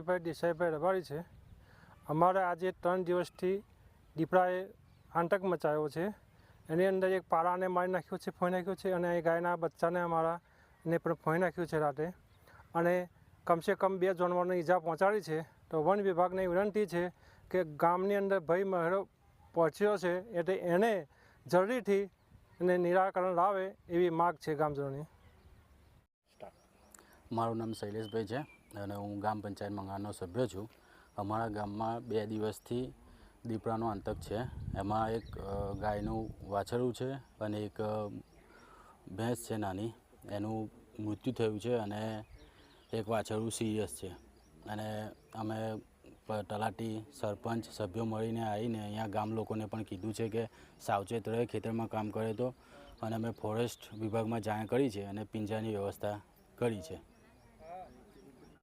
કાંતિભાઈ દેસાઈભાઈ રબારી છે। અમારે આજે 3 દિવસથી દીપડાએ આતંક મચાવ્યો છે। એની અંદર એક પાડાને મારી નાખ્યો છે, ફોઈ નાખ્યો છે, અને એ ગાયના બચ્ચાને અમારાને પણ ફોઈ નાખ્યું છે રાતે, અને કમસે કમ 2 જાનવરોને ઈજા પહોંચાડી છે। તો વન વિભાગને વિનંતી છે કે ગામની અંદર ભય મહેરો પહોંચ્યો છે એટલે એને જલ્દીથી એને નિરાકરણ લાવે એવી માગ છે ગામજનોની। મારું નામ શૈલેષભાઈ છે અને હું ગ્રામ પંચાયત મંગાણનો સભ્ય છું। અમારા ગામમાં 2 દિવસથી દીપડાનો આતંક છે। એમાં એક ગાયનું વાછરડું છે અને એક ભેંસ છે નાની, એનું મૃત્યુ થયું છે અને એક વાછરડું સિરિયસ છે। અને અમે તલાટી, સરપંચ, સભ્યો મળીને આવીને અહીંયા ગામ લોકોને પણ કીધું છે કે સાવચેત રહે ખેતરમાં કામ કરે તો, અને અમે ફોરેસ્ટ વિભાગમાં જાણ કરી છે અને પિંજરાની વ્યવસ્થા કરી છે।